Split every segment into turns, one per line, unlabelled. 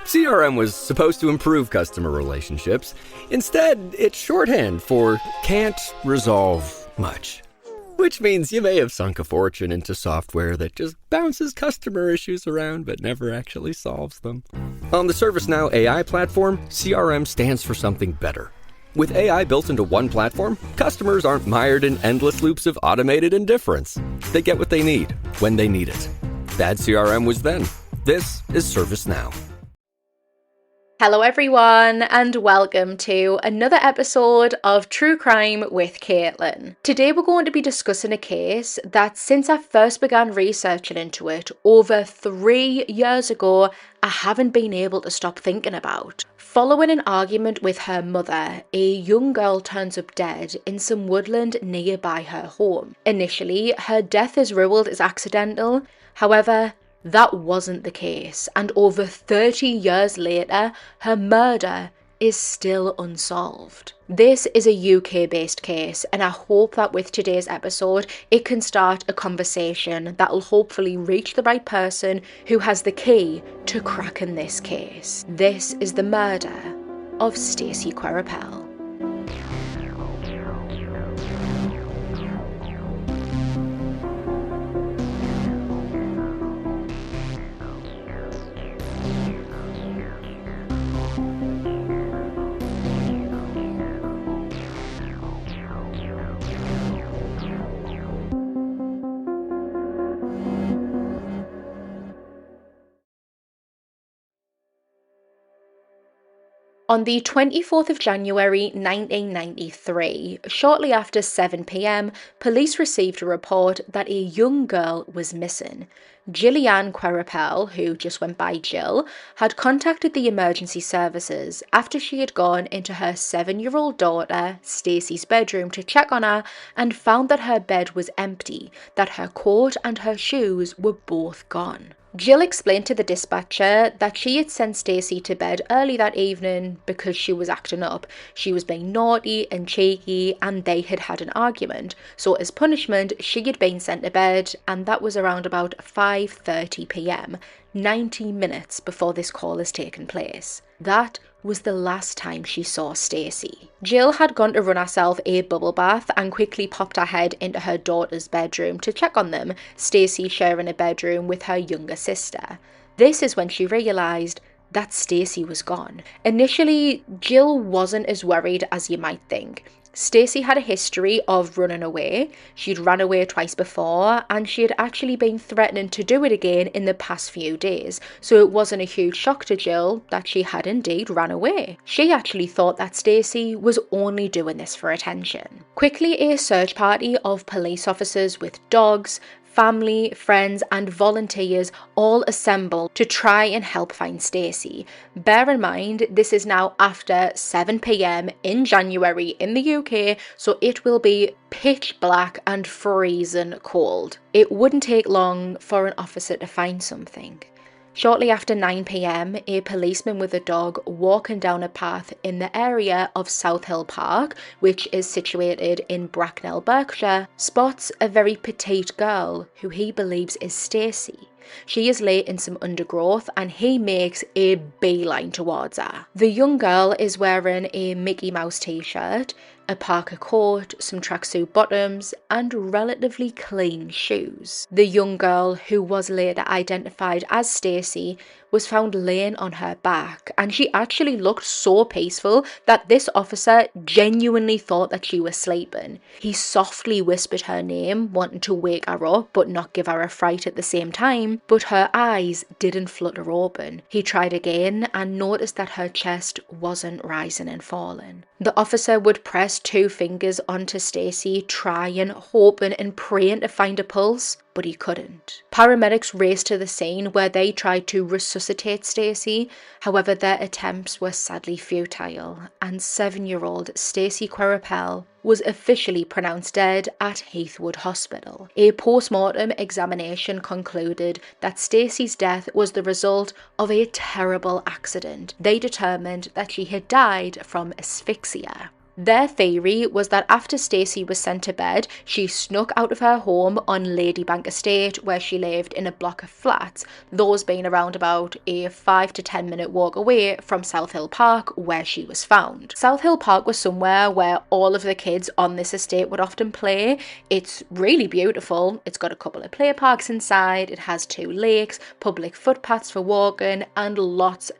CRM was supposed to improve customer relationships. Instead, it's shorthand for can't resolve much. Which means you may have sunk a fortune into software that just bounces customer issues around but never actually solves them. On the ServiceNow AI platform, CRM stands for something better. With AI built into one platform, customers aren't mired in endless loops of automated indifference. They get what they need, when they need it. Bad CRM was then. This is ServiceNow.
Hello everyone, and welcome to another episode of True Crime with Caitlyn. Today we're going to be discussing a case that since I first began researching into it over 3 years ago, I haven't been able to stop thinking about. Following an argument with her mother, a young girl turns up dead in some woodland nearby her home. Initially, her death is ruled as accidental, however, that wasn't the case, and over 30 years later, her murder is still unsolved. This is a UK-based case, and I hope that with today's episode, it can start a conversation that will hopefully reach the right person who has the key to cracking this case. This is the murder of Stacy Queripel. On the 24th of January 1993, shortly after 7 p.m, police received a report that a young girl was missing. Gillian Queripel, who just went by Jill, had contacted the emergency services after she had gone into her 7-year-old daughter, Stacy's bedroom to check on her and found that her bed was empty, that her coat and her shoes were both gone. Jill explained to the dispatcher that she had sent Stacy to bed early that evening because she was acting up. She was being naughty and cheeky and they had had an argument. So as punishment, she had been sent to bed, and that was around about 5:30 p.m, 90 minutes before this call has taken place. That was the last time she saw Stacy. Jill had gone to run herself a bubble bath and quickly popped her head into her daughter's bedroom to check on them, Stacy sharing a bedroom with her younger sister. This is when she realised that Stacy was gone. Initially, Jill wasn't as worried as you might think. Stacy had a history of running away. She'd run away twice before, and she had actually been threatening to do it again in the past few days, so it wasn't a huge shock to Jill that she had indeed run away. She actually thought that Stacy was only doing this for attention. Quickly, a search party of police officers with dogs, family, friends and volunteers all assembled to try and help find Stacy. Bear in mind, this is now after 7 p.m. in January in the UK, so it will be pitch black and freezing cold. It wouldn't take long for an officer to find something. Shortly after 9 p.m, a policeman with a dog walking down a path in the area of South Hill Park, which is situated in Bracknell, Berkshire, spots a very petite girl who he believes is Stacy. She is late in some undergrowth and he makes a beeline towards her. The young girl is wearing a Mickey Mouse t-shirt, a parka coat, some tracksuit bottoms and relatively clean shoes. The young girl, who was later identified as Stacy, was found laying on her back, and she actually looked so peaceful that this officer genuinely thought that she was sleeping. He softly whispered her name, wanting to wake her up but not give her a fright at the same time, but her eyes didn't flutter open. He tried again and noticed that her chest wasn't rising and falling. The officer would press 2 fingers onto Stacy, trying, hoping and praying to find a pulse, but he couldn't. Paramedics raced to the scene where they tried to resuscitate Stacy. However, their attempts were sadly futile, and 7-year-old Stacy Queripel was officially pronounced dead at Heathwood Hospital. A post-mortem examination concluded that Stacy's death was the result of a terrible accident. They determined that she had died from asphyxia. Their theory was that after Stacy was sent to bed, she snuck out of her home on Ladybank Estate, where she lived in a block of flats, those being around about a 5 to 10 minute walk away from South Hill Park, where she was found. South Hill Park was somewhere where all of the kids on this estate would often play. It's really beautiful. It's got a couple of play parks inside, it has 2 lakes, public footpaths for walking, and lots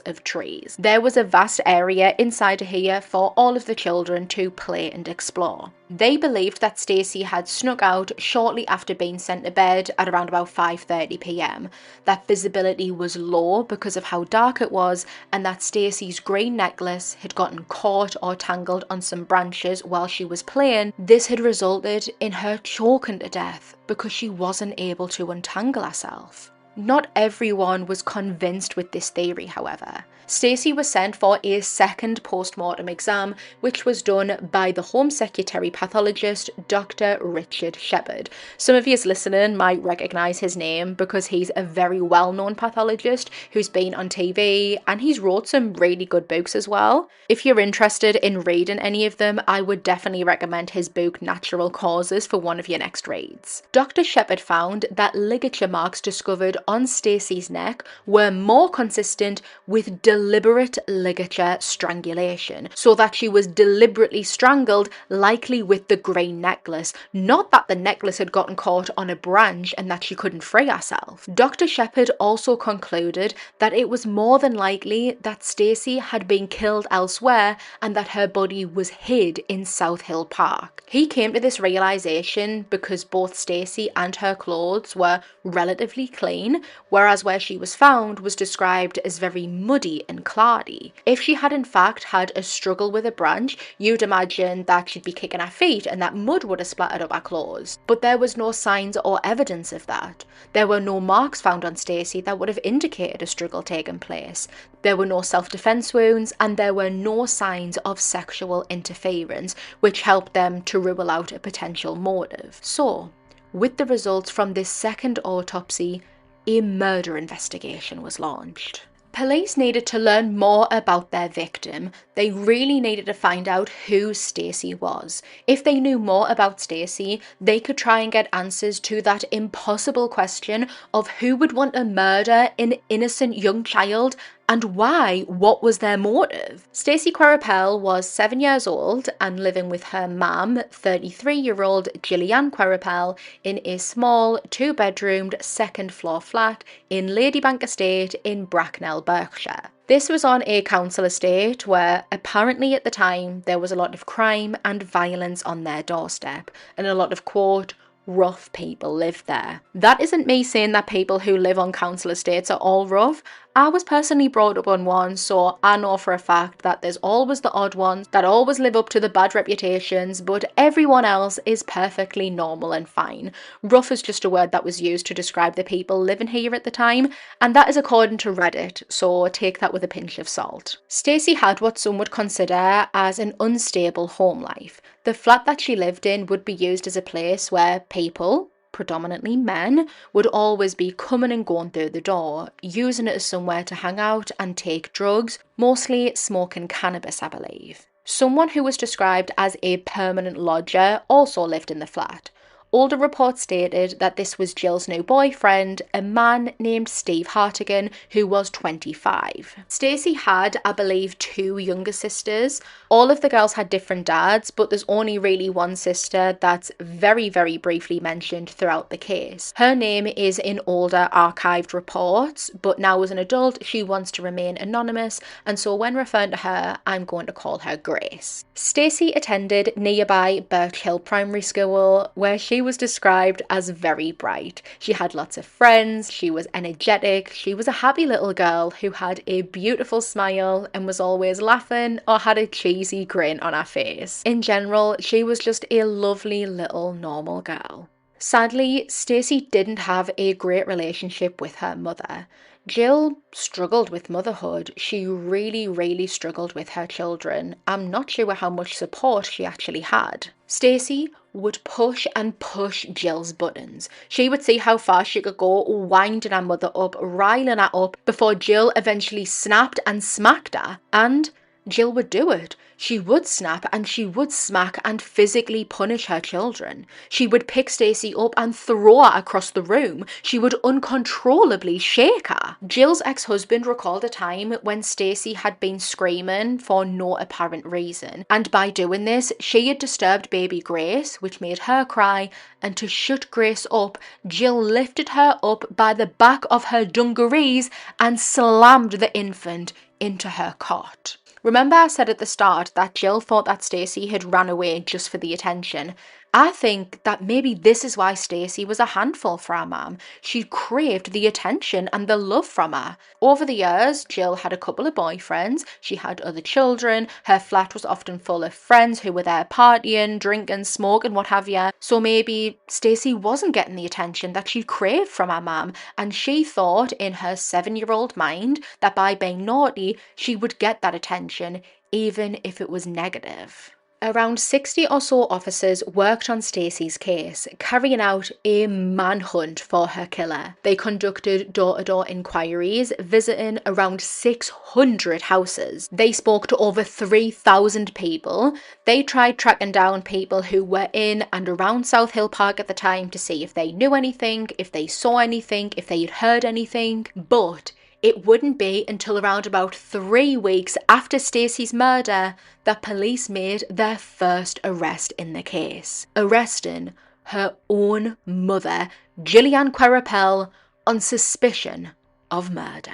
of trees. There was a vast area inside of here for all of the children to play and explore. They believed that Stacy had snuck out shortly after being sent to bed at around about 5:30 p.m. That visibility was low because of how dark it was, and that Stacy's green necklace had gotten caught or tangled on some branches while she was playing. This had resulted in her choking to death because she wasn't able to untangle herself. Not everyone was convinced with this theory, however. Stacy was sent for a second post-mortem exam, which was done by the Home Secretary pathologist, Dr. Richard Shepherd. Some of you listening might recognise his name because he's a very well-known pathologist who's been on TV, and he's wrote some really good books as well. If you're interested in reading any of them, I would definitely recommend his book Natural Causes for one of your next reads. Dr. Shepherd found that ligature marks discovered on Stacy's neck were more consistent with deliberate ligature strangulation, so that she was deliberately strangled, likely with the green necklace, not that the necklace had gotten caught on a branch and that she couldn't free herself. Dr. Shepherd also concluded that it was more than likely that Stacy had been killed elsewhere and that her body was hid in South Hill Park. He came to this realization because both Stacy and her clothes were relatively clean, whereas where she was found was described as very muddy and cloudy. If she had in fact had a struggle with a branch, you'd imagine that she'd be kicking her feet and that mud would have splattered up her clothes. But there was no signs or evidence of that. There were no marks found on Stacy that would have indicated a struggle taking place. There were no self-defense wounds, and there were no signs of sexual interference, which helped them to rule out a potential motive. So, with the results from this second autopsy, a murder investigation was launched. Police needed to learn more about their victim. They really needed to find out who Stacy was. If they knew more about Stacy, they could try and get answers to that impossible question of who would want to murder an innocent young child and why. What was their motive? Stacy Queripel was 7 years old and living with her mum, 33-year-old Gillian Queripel, in a small 2-bedroomed second-floor flat in Ladybank Estate in Bracknell, Berkshire. This was on a council estate where apparently at the time there was a lot of crime and violence on their doorstep, and a lot of, quote, rough people lived there. That isn't me saying that people who live on council estates are all rough. I was personally brought up on one, so I know for a fact that there's always the odd ones that always live up to the bad reputations, but everyone else is perfectly normal and fine. Rough is just a word that was used to describe the people living here at the time, and that is according to Reddit, so take that with a pinch of salt. Stacy had what some would consider as an unstable home life. The flat that she lived in would be used as a place where people, predominantly men, would always be coming and going through the door, using it as somewhere to hang out and take drugs, mostly smoking cannabis, I believe. Someone who was described as a permanent lodger also lived in the flat. Older reports stated that this was Jill's new boyfriend, a man named Steve Hartigan, who was 25. Stacy had, I believe, 2 younger sisters. All of the girls had different dads, but there's only really one sister that's very, very briefly mentioned throughout the case. Her name is in older archived reports, but now as an adult, she wants to remain anonymous, and so when referring to her, I'm going to call her Grace. Stacy attended nearby Birch Hill Primary School, where she was described as very bright. She had lots of friends, she was energetic, she was a happy little girl who had a beautiful smile and was always laughing or had a cheesy grin on her face. In general, she was just a lovely little normal girl. Sadly, Stacy didn't have a great relationship with her mother. Jill struggled with motherhood. She really struggled with her children. I'm not sure how much support she actually had. Stacy would push and push Jill's buttons. She would see how far she could go, winding her mother up, riling her up, before Jill eventually snapped and smacked her. And Jill would do it. She would snap and she would smack and physically punish her children. She would pick Stacy up and throw her across the room. She would uncontrollably shake her. Jill's ex-husband recalled a time when Stacy had been screaming for no apparent reason, and by doing this, she had disturbed baby Grace, which made her cry, and to shut Grace up, Jill lifted her up by the back of her dungarees and slammed the infant into her cot. Remember I said at the start that Jill thought that Stacy had ran away just for the attention? I think that maybe this is why Stacy was a handful for her mum. She craved the attention and the love from her. Over the years, Jill had a couple of boyfriends, she had other children, her flat was often full of friends who were there partying, drinking, smoking, what have you. So maybe Stacy wasn't getting the attention that she craved from her mum, and she thought in her 7-year-old mind that by being naughty, she would get that attention, even if it was negative. Around 60 or so officers worked on Stacy's case, carrying out a manhunt for her killer. They conducted door-to-door inquiries, visiting around 600 houses. They spoke to over 3,000 people. They tried tracking down people who were in and around South Hill Park at the time to see if they knew anything, if they saw anything, if they had heard anything, but it wouldn't be until around about 3 weeks after Stacy's murder that police made their first arrest in the case, arresting her own mother, Gillian Queripel, on suspicion of murder.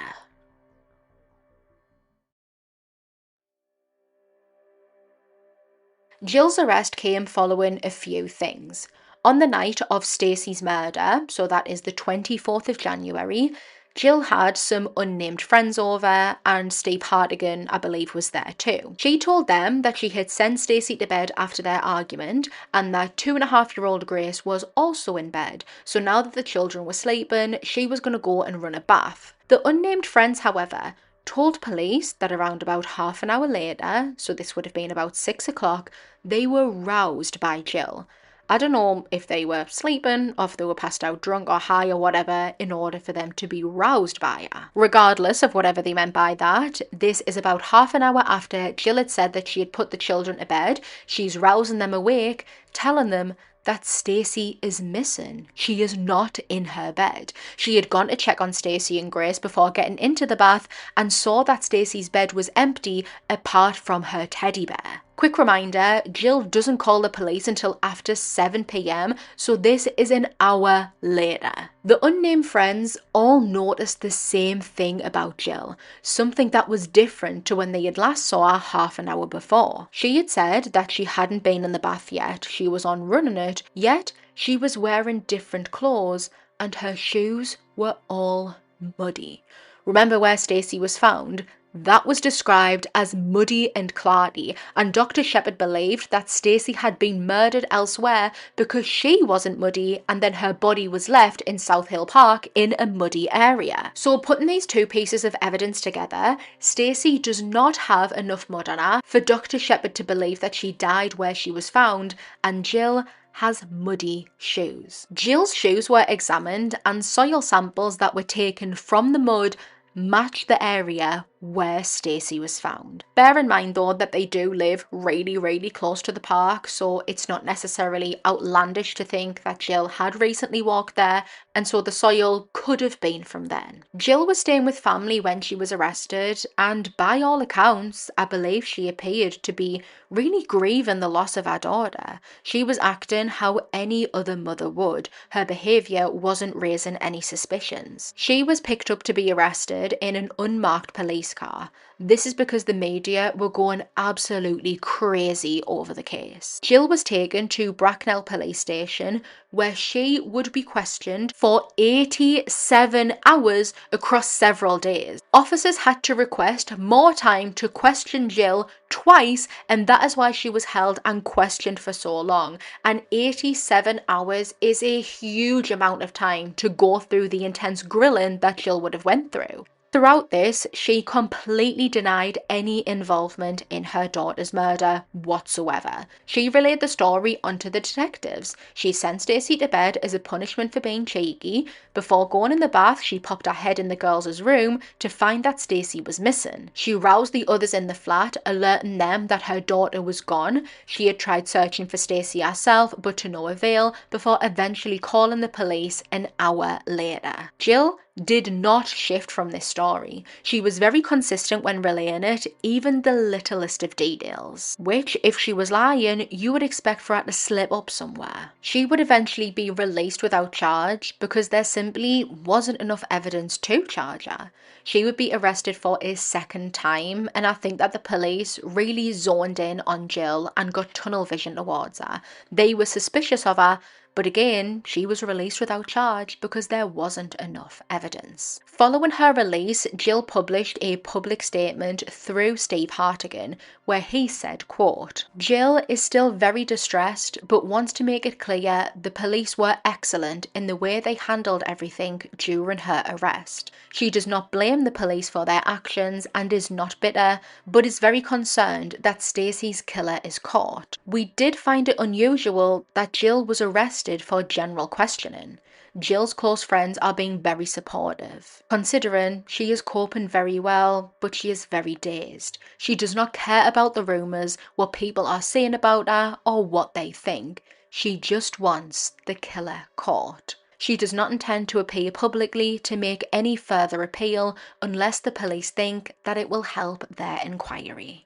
Jill's arrest came following a few things. On the night of Stacy's murder, so that is the 24th of January, Jill had some unnamed friends over, and Steve Hartigan, I believe, was there too. She told them that she had sent Stacy to bed after their argument, and that 2.5-year-old Grace was also in bed, so now that the children were sleeping, she was going to go and run a bath. The unnamed friends, however, told police that around about half an hour later, so this would have been about 6 o'clock, they were roused by Jill. I don't know if they were sleeping or if they were passed out drunk or high or whatever in order for them to be roused by her. Regardless of whatever they meant by that, this is about half an hour after Jill had said that she had put the children to bed. She's rousing them awake, telling them that Stacy is missing. She is not in her bed. She had gone to check on Stacy and Grace before getting into the bath and saw that Stacy's bed was empty apart from her teddy bear. Quick reminder, Jill doesn't call the police until after 7 p.m, so this is an hour later. The unnamed friends all noticed the same thing about Jill, something that was different to when they had last saw her half an hour before. She had said that she hadn't been in the bath yet, she was on running it, yet she was wearing different clothes and her shoes were all muddy. Remember where Stacy was found? That was described as muddy and clarty, and Dr. Shepherd believed that Stacy had been murdered elsewhere because she wasn't muddy and then her body was left in South Hill Park in a muddy area. So putting these two pieces of evidence together, Stacy does not have enough mud on her for Dr. Shepherd to believe that she died where she was found, and Jill has muddy shoes. Jill's shoes were examined and soil samples that were taken from the mud match the area where Stacy was found. Bear in mind though that they do live really close to the park, so it's not necessarily outlandish to think that Jill had recently walked there, and so the soil could have been from then. Jill was staying with family when she was arrested, and by all accounts, I believe she appeared to be really grieving the loss of her daughter. She was acting how any other mother would. Her behaviour wasn't raising any suspicions. She was picked up to be arrested in an unmarked police car. This is because the media were going absolutely crazy over the case. Jill was taken to Bracknell police station where she would be questioned for 87 hours across several days. Officers had to request more time to question Jill twice, and that is why she was held and questioned for so long. And 87 hours is a huge amount of time to go through the intense grilling that Jill would have went through. Throughout this, she completely denied any involvement in her daughter's murder whatsoever. She relayed the story onto the detectives. She sent Stacy to bed as a punishment for being cheeky. Before going in the bath, she popped her head in the girls' room to find that Stacy was missing. She roused the others in the flat, alerting them that her daughter was gone. She had tried searching for Stacy herself, but to no avail, before eventually calling the police an hour later. Jill did not shift from this story. She was very consistent when relaying it, even the littlest of details, which, if she was lying, you would expect for her to slip up somewhere. She would eventually be released without charge because there simply wasn't enough evidence to charge her. She would be arrested for a second time, and I think that the police really zoned in on Jill and got tunnel vision towards her. They were suspicious of her, but again, she was released without charge because there wasn't enough evidence. Following her release, Jill published a public statement through Steve Hartigan where he said, quote, "Jill is still very distressed but wants to make it clear the police were excellent in the way they handled everything during her arrest. She does not blame the police for their actions and is not bitter, but is very concerned that Stacy's killer is caught. We did find it unusual that Jill was arrested for general questioning. Jill's close friends are being very supportive, considering she is coping very well, but she is very dazed. She does not care about the rumours, what people are saying about her, or what they think. She just wants the killer caught. She does not intend to appear publicly to make any further appeal unless the police think that it will help their inquiry."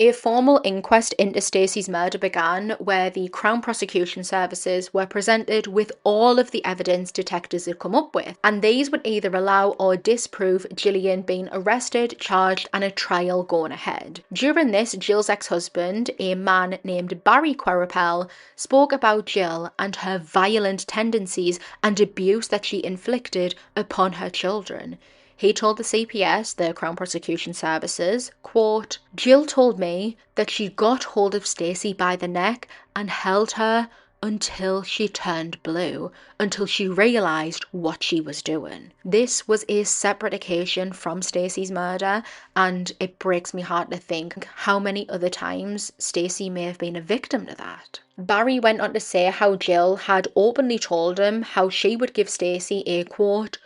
A formal inquest into Stacy's murder began, where the Crown Prosecution Services were presented with all of the evidence detectives had come up with, and these would either allow or disprove Gillian being arrested, charged, and a trial going ahead. During this, Jill's ex-husband, a man named Barry Queripel, spoke about Jill and her violent tendencies and abuse that she inflicted upon her children. He told the CPS, the Crown Prosecution Services, quote, "Jill told me that she got hold of Stacy by the neck and held her until she turned blue, until she realised what she was doing." This was a separate occasion from Stacy's murder, and it breaks my heart to think how many other times Stacy may have been a victim to that. Barry went on to say how Jill had openly told him how she would give Stacy a, quote,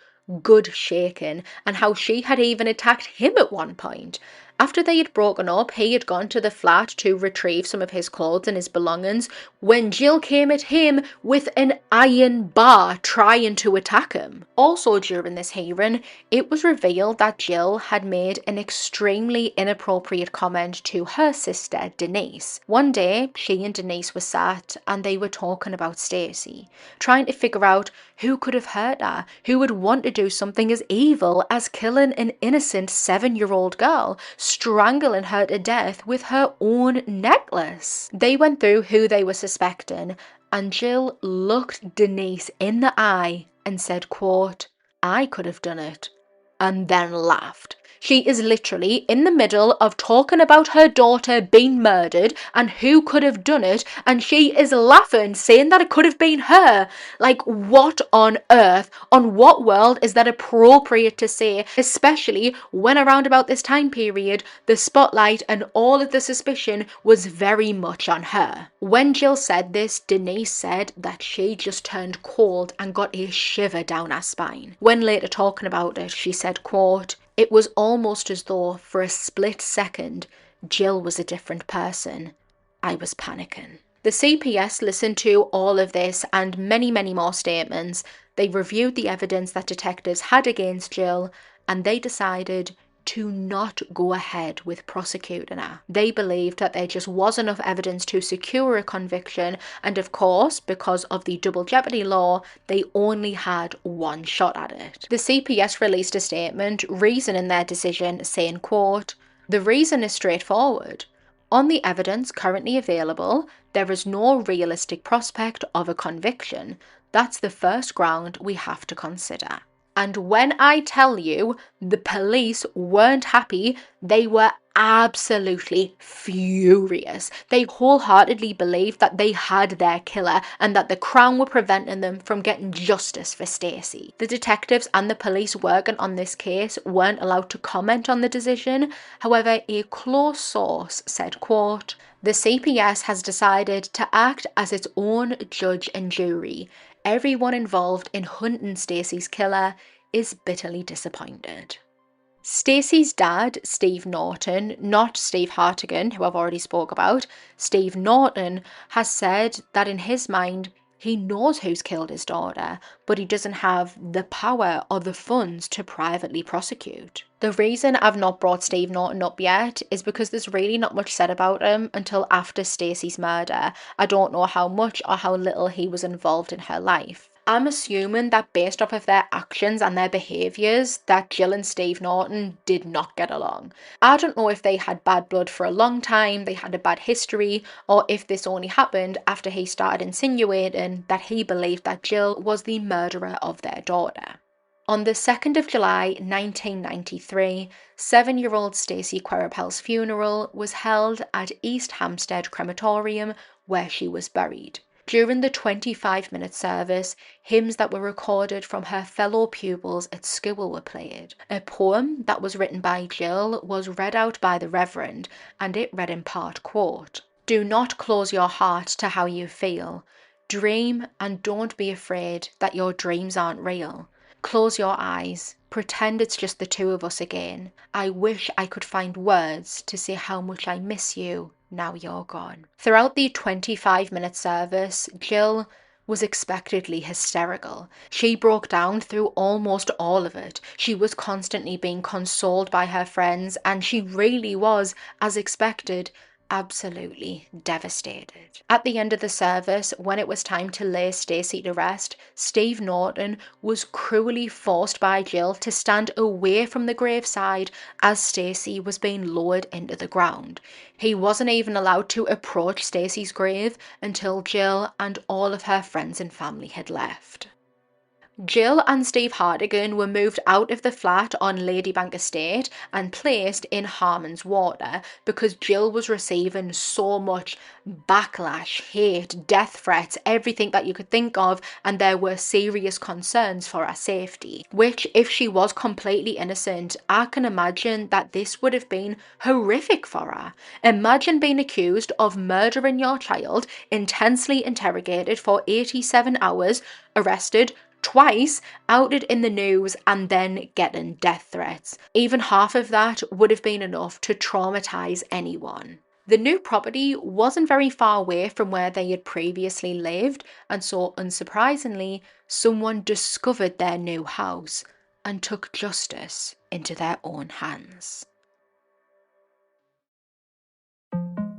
"good shaking," and how she had even attacked him at one point. After they had broken up, he had gone to the flat to retrieve some of his clothes and his belongings when Jill came at him with an iron bar trying to attack him. Also during this hearing, it was revealed that Jill had made an extremely inappropriate comment to her sister Denise. One day, she and Denise were sat and they were talking about Stacy, trying to figure out who could have hurt her, who would want to do something as evil as killing an innocent 7-year-old girl, strangling her to death with her own necklace. They went through who they were suspecting, and Jill looked Denise in the eye and said, quote, "I could have done it," and then laughed. She is literally in the middle of talking about her daughter being murdered and who could have done it, and she is laughing, saying that it could have been her. Like, what on earth, on what world is that appropriate to say, especially when around about this time period, the spotlight and all of the suspicion was very much on her. When Jill said this, Denise said that she just turned cold and got a shiver down her spine. When later talking about it, she said, quote, "It was almost as though for a split second, Jill was a different person. I was panicking." The CPS listened to all of this and many, many more statements. They reviewed the evidence that detectives had against Jill, and they decided to not go ahead with prosecuting her. They believed that there just was enough evidence to secure a conviction, and of course, because of the double jeopardy law, they only had one shot at it. The CPS released a statement reasoning their decision, saying, quote, "The reason is straightforward. On the evidence currently available, there is no realistic prospect of a conviction. That's the first ground we have to consider. And when I tell you the police weren't happy, they were absolutely furious. They wholeheartedly believed that they had their killer and that the Crown were preventing them from getting justice for Stacy. The detectives and the police working on this case weren't allowed to comment on the decision. However, a close source said, quote, "The CPS has decided to act as its own judge and jury. Everyone involved in hunting Stacy's killer is bitterly disappointed." Stacy's dad, Steve Norton, not Steve Hartigan, who I've already spoke about, Steve Norton, has said that in his mind, he knows who's killed his daughter, but he doesn't have the power or the funds to privately prosecute. The reason I've not brought Steve Norton up yet is because there's really not much said about him until after Stacy's murder. I don't know how much or how little he was involved in her life. I'm assuming that based off of their actions and their behaviours that Jill and Steve Norton did not get along. I don't know if they had bad blood for a long time, they had a bad history, or if this only happened after he started insinuating that he believed that Jill was the murderer of their daughter. On the 2nd of July 1993, 7-year-old Stacey Queripel's funeral was held at East Hampstead Crematorium, where she was buried. During the 25-minute service, hymns that were recorded from her fellow pupils at school were played. A poem that was written by Jill was read out by the Reverend, and it read in part, quote, "Do not close your heart to how you feel. Dream and don't be afraid that your dreams aren't real. Close your eyes. Pretend it's just the two of us again. I wish I could find words to say how much I miss you now you're gone." Throughout the 25-minute service, Jill was expectedly hysterical. She broke down through almost all of it. She was constantly being consoled by her friends, and she really was, as expected, absolutely devastated. At the end of the service, when it was time to lay Stacy to rest, Steve Norton was cruelly forced by Jill to stand away from the graveside as Stacy was being lowered into the ground. He wasn't even allowed to approach Stacy's grave until Jill and all of her friends and family had left. Jill and Steve Hartigan were moved out of the flat on Ladybank Estate and placed in Harmon's Water because Jill was receiving so much backlash, hate, death threats, everything that you could think of, and there were serious concerns for her safety. Which, if she was completely innocent, I can imagine that this would have been horrific for her. Imagine being accused of murdering your child, intensely interrogated for 87 hours, arrested twice, outed in the news, and then getting death threats. Even half of that would have been enough to traumatise anyone. The new property wasn't very far away from where they had previously lived, and so unsurprisingly, someone discovered their new house and took justice into their own hands.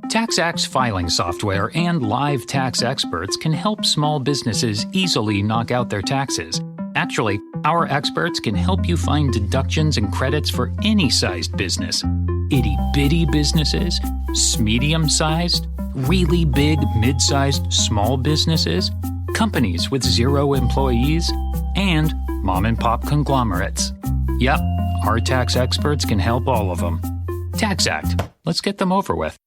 TaxAct's filing software and live tax experts can help small businesses easily knock out their taxes. Actually, our experts can help you find deductions and credits for any sized business. Itty-bitty businesses, medium-sized, really big, mid-sized, small businesses, companies with 0 employees, and mom-and-pop conglomerates. Yep, our tax experts can help all of them. TaxAct. Let's get them over with.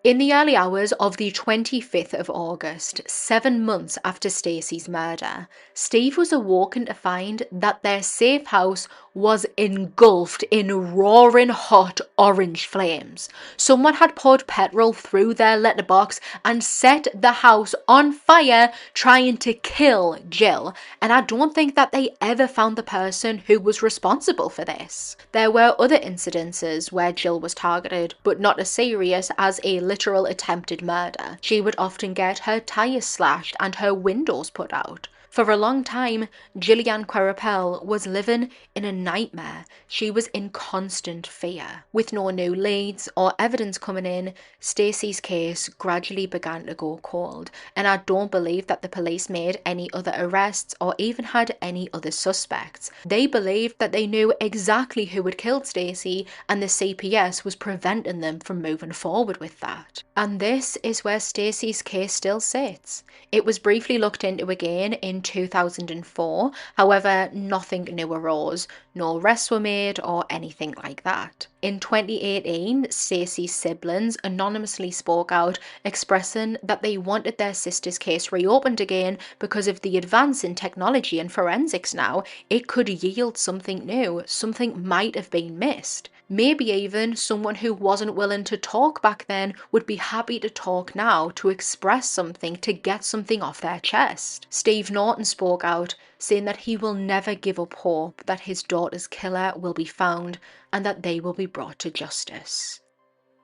In the early hours of the 25th of August, 7 months after Stacy's murder, Steve was awoken to find that their safe house was engulfed in roaring hot orange flames. Someone had poured petrol through their letterbox and set the house on fire trying to kill Jill, and I don't think that they ever found the person who was responsible for this. There were other incidences where Jill was targeted, but not as serious as a literal attempted murder. She would often get her tyres slashed and her windows put out. For a long time, Gillian Queripel was living in a nightmare. She was in constant fear. With no new leads or evidence coming in, Stacy's case gradually began to go cold, and I don't believe that the police made any other arrests or even had any other suspects. They believed that they knew exactly who had killed Stacy, and the CPS was preventing them from moving forward with that. And this is where Stacy's case still sits. It was briefly looked into again in 2004. However, nothing new arose. No arrests were made or anything like that. In 2018, Stacey's siblings anonymously spoke out, expressing that they wanted their sister's case reopened again because of the advance in technology and forensics now. It could yield something new. Something might have been missed. Maybe even someone who wasn't willing to talk back then would be happy to talk now, to express something, to get something off their chest. Steve Norton spoke out, saying that he will never give up hope that his daughter's killer will be found and that they will be brought to justice.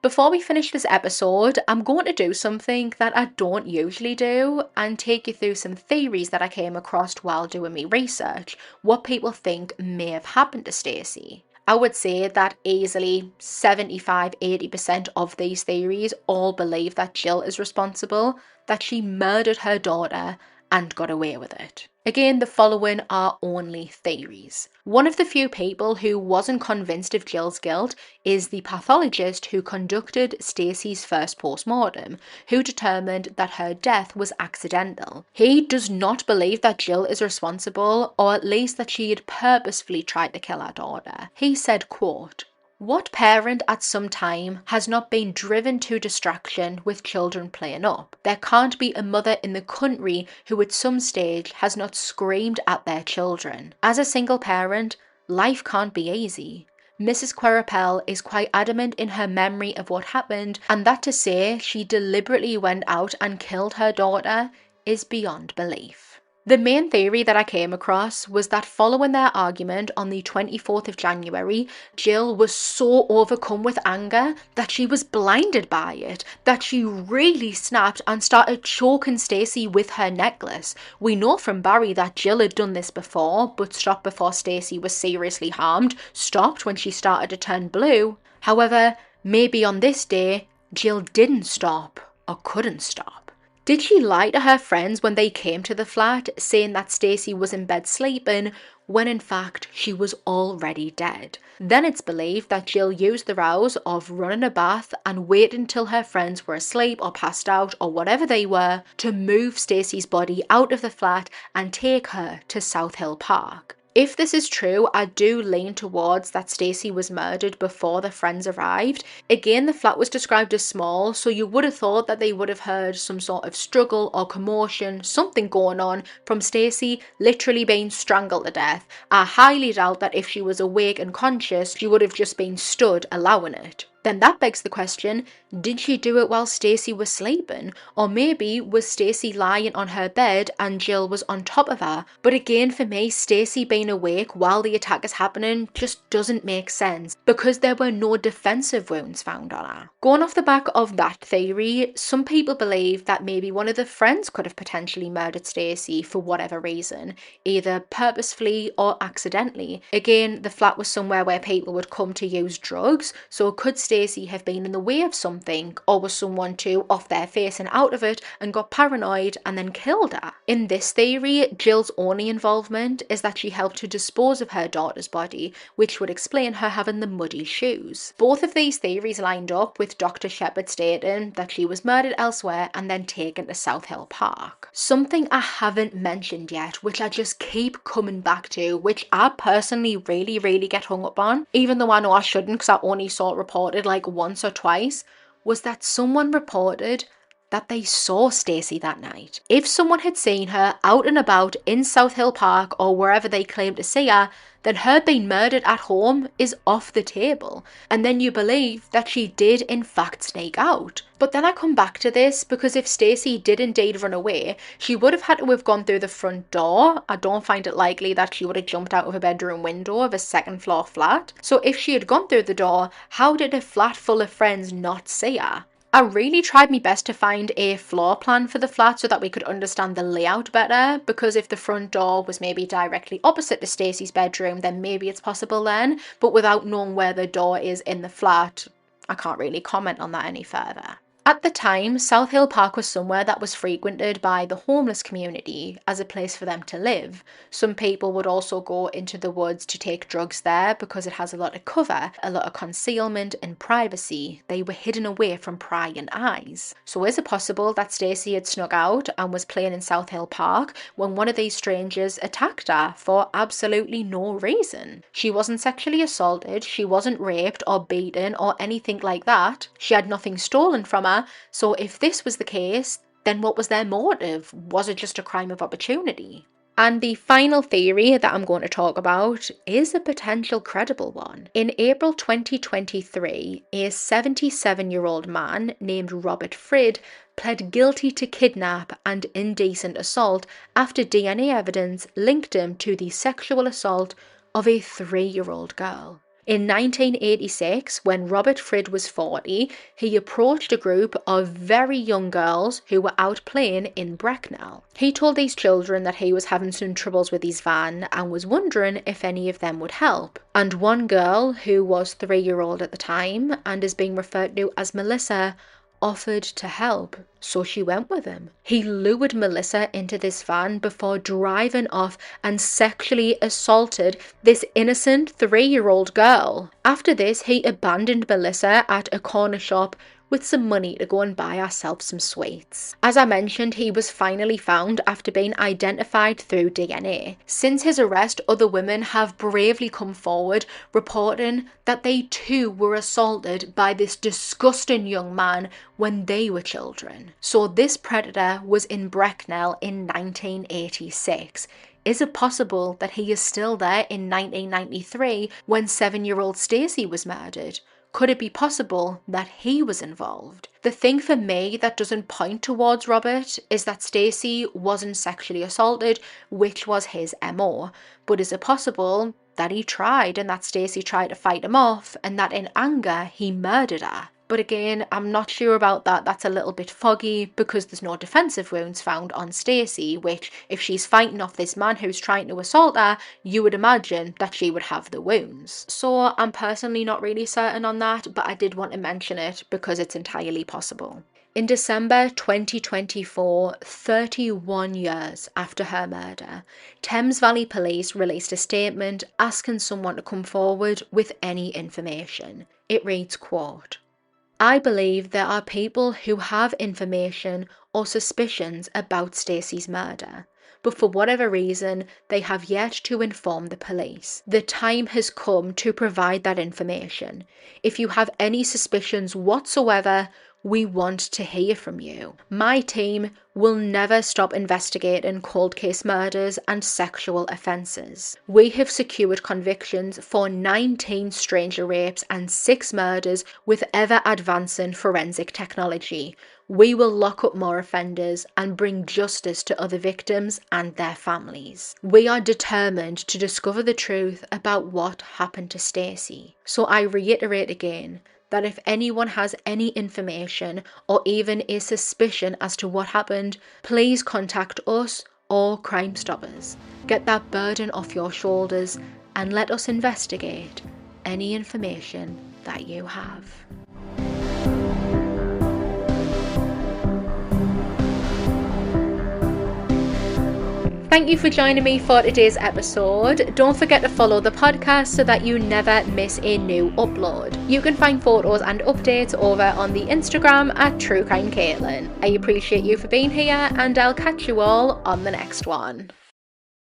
Before we finish this episode, I'm going to do something that I don't usually do and take you through some theories that I came across while doing my research, what people think may have happened to Stacey. I would say that easily 75-80% of these theories all believe that Jill is responsible, that she murdered her daughter and got away with it. Again, the following are only theories. One of the few people who wasn't convinced of Jill's guilt is the pathologist who conducted Stacey's first post-mortem, who determined that her death was accidental. He does not believe that Jill is responsible, or at least that she had purposefully tried to kill her daughter. He said, quote, "What parent at some time has not been driven to distraction with children playing up? There can't be a mother in the country who at some stage has not screamed at their children. As a single parent, life can't be easy." Mrs. Queripel is quite adamant in her memory of what happened, and that to say she deliberately went out and killed her daughter is beyond belief. The main theory that I came across was that following their argument on the 24th of January, Jill was so overcome with anger that she was blinded by it, that she really snapped and started choking Stacey with her necklace. We know from Barry that Jill had done this before, but stopped before Stacey was seriously harmed, stopped when she started to turn blue. However, maybe on this day, Jill didn't stop or couldn't stop. Did she lie to her friends when they came to the flat, saying that Stacey was in bed sleeping, when in fact she was already dead? Then it's believed that Jill used the rouse of running a bath and waited until her friends were asleep or passed out or whatever they were to move Stacey's body out of the flat and take her to South Hill Park. If this is true, I do lean towards that Stacey was murdered before the friends arrived. Again, the flat was described as small, so you would have thought that they would have heard some sort of struggle or commotion, something going on from Stacey literally being strangled to death. I highly doubt that if she was awake and conscious, she would have just been stood allowing it. Then that begs the question, did she do it while Stacey was sleeping? Or maybe was Stacey lying on her bed and Jill was on top of her? But again, for me, Stacey being awake while the attack is happening just doesn't make sense because there were no defensive wounds found on her. Going off the back of that theory, some people believe that maybe one of the friends could have potentially murdered Stacey for whatever reason, either purposefully or accidentally. Again, the flat was somewhere where people would come to use drugs, so could Stacey have been in the way of something, or was someone too off their face and out of it and got paranoid and then killed her? In this theory, Jill's only involvement is that she helped to dispose of her daughter's body, which would explain her having the muddy shoes. Both of these theories lined up with Dr. Shepherd stating that she was murdered elsewhere and then taken to South Hill Park. Something I haven't mentioned yet, which I just keep coming back to, which I personally really get hung up on, even though I know I shouldn't because I only saw it reported like once or twice, was that someone reported that they saw Stacey that night. If someone had seen her out and about in South Hill Park or wherever they claim to see her, then her being murdered at home is off the table. And then you believe that she did in fact sneak out. But then I come back to this because if Stacey did indeed run away, she would have had to have gone through the front door. I don't find it likely that she would have jumped out of a bedroom window of a second floor flat. So if she had gone through the door, how did a flat full of friends not see her? I really tried my best to find a floor plan for the flat so that we could understand the layout better, because if the front door was maybe directly opposite to Stacey's bedroom, then maybe it's possible then, but without knowing where the door is in the flat, I can't really comment on that any further. At the time, South Hill Park was somewhere that was frequented by the homeless community as a place for them to live. Some people would also go into the woods to take drugs there because it has a lot of cover, a lot of concealment and privacy. They were hidden away from prying eyes. So is it possible that Stacey had snuck out and was playing in South Hill Park when one of these strangers attacked her for absolutely no reason? She wasn't sexually assaulted, she wasn't raped or beaten or anything like that. She had nothing stolen from her. So if this was the case, then what was their motive? Was it just a crime of opportunity? And the final theory that I'm going to talk about is a potential credible one. In April 2023, a 77-year-old man named Robert Frid pled guilty to kidnap and indecent assault after DNA evidence linked him to the sexual assault of a 3-year-old girl. In 1986, when Robert Frid was 40, he approached a group of very young girls who were out playing in Bracknell. He told these children that he was having some troubles with his van and was wondering if any of them would help. And one girl, who was 3-year-old at the time and is being referred to as Melissa, offered to help, so she went with him. He lured Melissa into this van before driving off and sexually assaulted this innocent 3-year-old girl. After this, he abandoned Melissa at a corner shop with some money to go and buy ourselves some sweets. As I mentioned, he was finally found after being identified through DNA. Since his arrest, other women have bravely come forward reporting that they too were assaulted by this disgusting young man when they were children. So this predator was in Bracknell in 1986. Is it possible that he is still there in 1993 when 7-year-old Stacey was murdered? Could it be possible that he was involved? The thing for me that doesn't point towards Robert is that Stacey wasn't sexually assaulted, which was his MO. But is it possible that he tried and that Stacey tried to fight him off and that in anger he murdered her? But again, I'm not sure about that. That's a little bit foggy because there's no defensive wounds found on Stacey, which if she's fighting off this man who's trying to assault her, you would imagine that she would have the wounds. So I'm personally not really certain on that, but I did want to mention it because it's entirely possible. In December 2024, 31 years after her murder, Thames Valley Police released a statement asking someone to come forward with any information. It reads, quote, "I believe there are people who have information or suspicions about Stacey's murder, but for whatever reason, they have yet to inform the police. The time has come to provide that information. If you have any suspicions whatsoever, we want to hear from you. My team will never stop investigating cold case murders and sexual offences. We have secured convictions for 19 stranger rapes and 6 murders with ever advancing forensic technology. We will lock up more offenders and bring justice to other victims and their families. We are determined to discover the truth about what happened to Stacey. So I reiterate again, that if anyone has any information or even a suspicion as to what happened, please contact us or Crime Stoppers. Get that burden off your shoulders and let us investigate any information that you have." Thank you for joining me for today's episode. Don't forget to follow the podcast so that you never miss a new upload. You can find photos and updates over on the Instagram at TrueCrimeCaitlyn. I appreciate you for being here and I'll catch you all on the next one.